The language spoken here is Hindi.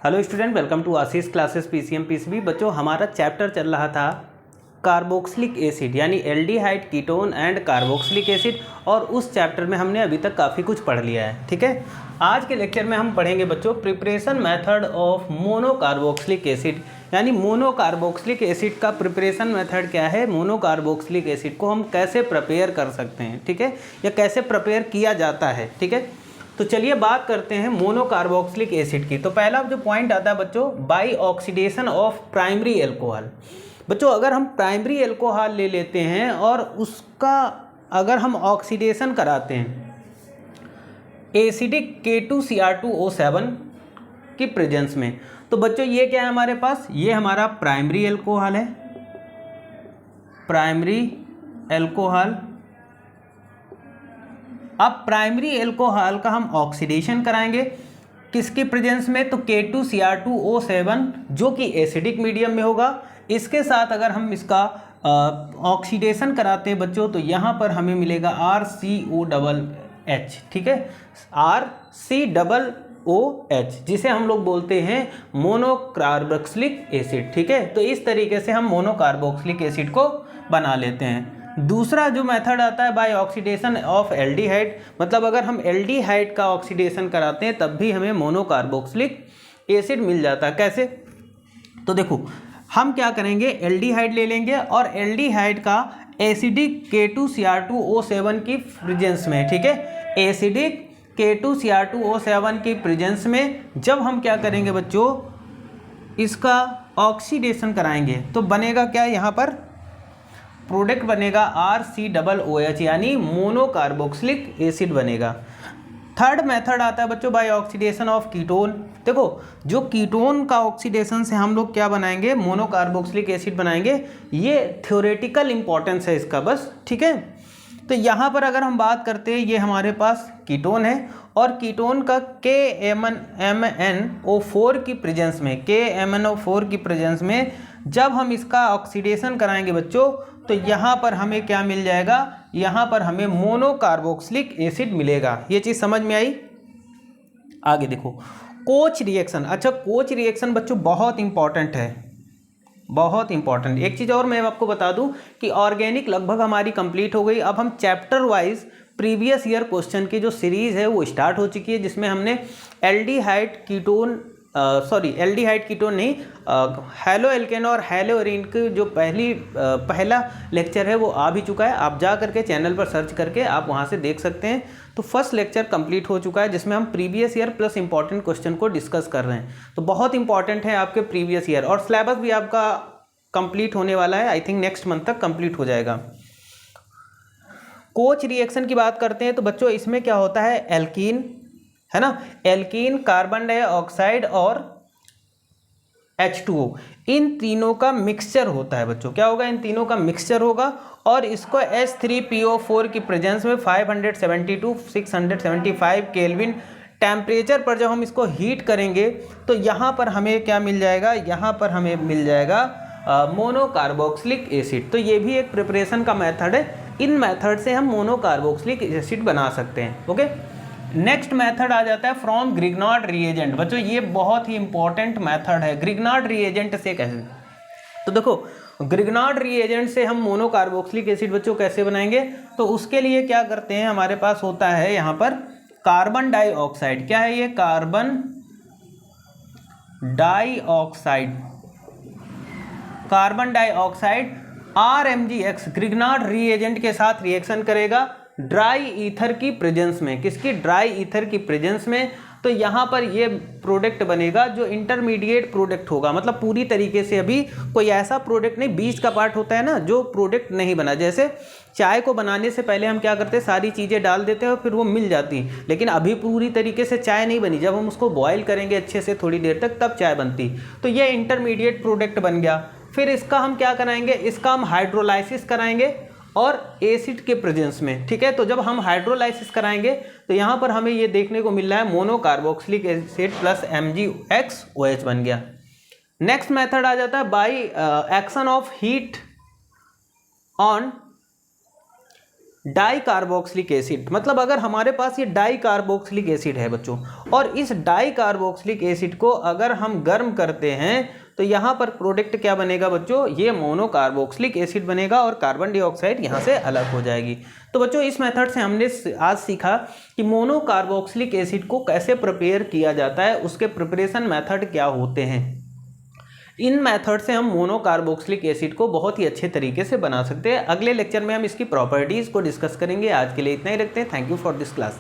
Hello student, welcome to Ashish classes PCM PCB. बच्चों, हमारा चैप्टर चल रहा था कार्बोक्सिलिक एसिड यानी aldehyde, ketone and carboxylic acid, और उस चैप्टर में हमने अभी तक काफ़ी कुछ पढ़ लिया है। ठीक है, आज के लेक्चर में हम पढ़ेंगे बच्चों preparation method of monocarboxylic acid, यानी मोनोकार्बोक्सिलिक एसिड का प्रिपरेशन मेथड क्या है, मोनोकार्बोक्सिलिक एसिड को हम कैसे प्रिपेयर कर सकते हैं। ठीक है, या कैसे प्रिपेयर किया जाता है। ठीक है, तो चलिए बात करते हैं मोनोकार्बोक्सिलिक एसिड की। तो पहला जो पॉइंट आता है बच्चों, by oxidation of primary alcohol. बच्चों, अगर हम प्राइमरी एल्कोहल ले लेते हैं और उसका अगर हम ऑक्सीडेशन कराते हैं एसिडिक K2Cr2O7 की प्रेजेंस में, तो बच्चों ये क्या है हमारे पास, ये हमारा प्राइमरी एल्कोहल है, प्राइमरी एल्कोहल। अब प्राइमरी एल्कोहल का हम ऑक्सीडेशन कराएंगे किसकी प्रेजेंस में, तो K2Cr2O7 जो कि एसिडिक मीडियम में होगा। इसके साथ अगर हम इसका ऑक्सीडेशन कराते हैं बच्चों, तो यहाँ पर हमें मिलेगा RCOH। ठीक है, RCOOH जिसे हम लोग बोलते हैं मोनोकार्बोक्सिलिक एसिड। ठीक है, तो इस तरीके से हम मोनोकार्बोक्सिलिक एसिड को बना लेते हैं। दूसरा जो मेथड आता है बाय ऑक्सीडेशन ऑफ एल्डिहाइड, मतलब अगर हम एल्डिहाइड का ऑक्सीडेशन कराते हैं तब भी हमें मोनोकार्बोक्सिलिक एसिड मिल जाता है। कैसे, तो देखो हम क्या करेंगे, एल्डिहाइड ले लेंगे और एल्डिहाइड का एसिडिक K2Cr2O7 की प्रेजेंस में, ठीक है, एसिडिक K2Cr2O7 की प्रेजेंस में जब हम क्या करेंगे बच्चों, इसका ऑक्सीडेशन कराएंगे तो बनेगा क्या, यहाँ पर प्रोडक्ट बनेगा RCOOH यानी मोनोकार्बोक्सिलिक एसिड बनेगा। थर्ड मेथड आता है बच्चों बाय ऑक्सीडेशन ऑफ कीटोन। देखो, जो कीटोन का ऑक्सीडेशन से हम लोग क्या बनाएंगे, मोनोकार्बोक्सिलिक एसिड बनाएंगे। ये थ्योरेटिकल इंपॉर्टेंस है इसका बस। ठीक है, तो यहाँ पर अगर हम बात करते हैं, ये हमारे पास कीटोन है और कीटोन का KMnO4 की प्रेजेंस में, KMnO4 की प्रेजेंस में जब हम इसका ऑक्सीडेशन कराएंगे बच्चों, तो यहाँ पर हमें क्या मिल जाएगा, यहाँ पर हमें मोनोकार्बोक्सिलिक एसिड मिलेगा। ये चीज़ समझ में आई। आगे देखो कोच रिएक्शन। अच्छा, कोच रिएक्शन बच्चों बहुत इंपॉर्टेंट है, बहुत इंपॉर्टेंट। एक चीज़ और मैं आपको बता दूं कि ऑर्गेनिक लगभग हमारी कंप्लीट हो गई। अब हम chapter wise previous year question की जो सीरीज़ है वो स्टार्ट हो चुकी है, जिसमें हमने एल्डिहाइड कीटोन एल्डिहाइड कीटोन नहीं, हेलो एल्केन और हेलो एरीन की जो पहला लेक्चर है वो आ भी चुका है। आप जा करके चैनल पर सर्च करके आप वहाँ से देख सकते हैं। तो फर्स्ट लेक्चर कंप्लीट हो चुका है, जिसमें हम previous year plus important question को डिस्कस कर रहे हैं। तो बहुत इंपॉर्टेंट है आपके प्रीवियस ईयर, और सिलेबस भी आपका कंप्लीट होने वाला है। आई थिंक नेक्स्ट मंथ तक कंप्लीट हो जाएगा। कोच रिएक्शन की बात करते हैं तो बच्चों इसमें क्या होता है, एल्कीन है ना, एल्कीन, कार्बन डाइऑक्साइड और H2O, इन तीनों का मिक्सचर होता है बच्चों। क्या होगा, इन तीनों का मिक्सचर होगा और इसको H3PO4 की प्रेजेंस में 572 675 केल्विन टेम्परेचर पर जब हम इसको हीट करेंगे तो यहाँ पर हमें क्या मिल जाएगा, यहाँ पर हमें मिल जाएगा मोनोकार्बोक्सिलिक एसिड। तो ये भी एक प्रिपरेशन का मेथड है। इन मेथड से हम मोनोकार्बोक्सिलिक एसिड बना सकते हैं। ओके, नेक्स्ट मेथड आ जाता है फ्रॉम ग्रिग्नार्ड रिएजेंट। बच्चों ये बहुत ही इंपॉर्टेंट मेथड है। ग्रिग्नार्ड रिएजेंट से कैसे, तो देखो ग्रिग्नार्ड रिएजेंट से हम मोनोकार्बोक्सिलिक एसिड बच्चों कैसे बनाएंगे, तो उसके लिए क्या करते हैं, हमारे पास होता है यहाँ पर कार्बन डाइऑक्साइड। क्या है ये, carbon dioxide, carbon dioxide RMgX Grignard reagent के साथ रिएक्शन करेगा ड्राई ईथर की प्रेजेंस में। किसकी, ड्राई ईथर की प्रेजेंस में। तो यहाँ पर ये प्रोडक्ट बनेगा जो इंटरमीडिएट प्रोडक्ट होगा, मतलब पूरी तरीके से अभी कोई ऐसा प्रोडक्ट नहीं, बीच का पार्ट होता है ना जो प्रोडक्ट नहीं बना। जैसे चाय को बनाने से पहले हम क्या करते हैं, सारी चीज़ें डाल देते हैं और फिर वो मिल जाती हैं, लेकिन अभी पूरी तरीके से चाय नहीं बनी। जब हम उसको बॉयल करेंगे अच्छे से थोड़ी देर तक, तब चाय बनती। तो ये इंटरमीडिएट प्रोडक्ट बन गया। फिर इसका हम क्या कराएंगे, इसका हम हाइड्रोलाइसिस कराएंगे और एसिड के प्रेजेंस में। ठीक है, तो जब हम हाइड्रोलाइसिस कराएंगे तो यहाँ पर हमें ये देखने को मिल रहा है मोनोकार्बोक्सिलिक एसिड प्लस MgXOH बन गया। नेक्स्ट मेथड आ जाता है by action of heat on di carboxylic acid, मतलब अगर हमारे पास ये डाई कार्बोक्सिलिक एसिड है बच्चों, और इस डाई कार्बोक्सिलिक एसिड को अगर हम गर्म करते हैं तो यहाँ पर प्रोडक्ट क्या बनेगा बच्चों, ये मोनो कार्बोक्सिलिक एसिड बनेगा और कार्बन डाइऑक्साइड यहाँ से अलग हो जाएगी। तो बच्चों इस मेथड से हमने आज सीखा कि मोनो कार्बोक्सिलिक एसिड को कैसे प्रिपेयर किया जाता है, उसके प्रिपरेशन मेथड क्या होते हैं। इन मेथड से हम मोनो कार्बोक्सिलिक एसिड को बहुत ही अच्छे तरीके से बना सकते हैं। अगले लेक्चर में हम इसकी प्रॉपर्टीज़ को डिस्कस करेंगे। आज के लिए इतना ही रखते हैं। Thank you for this class.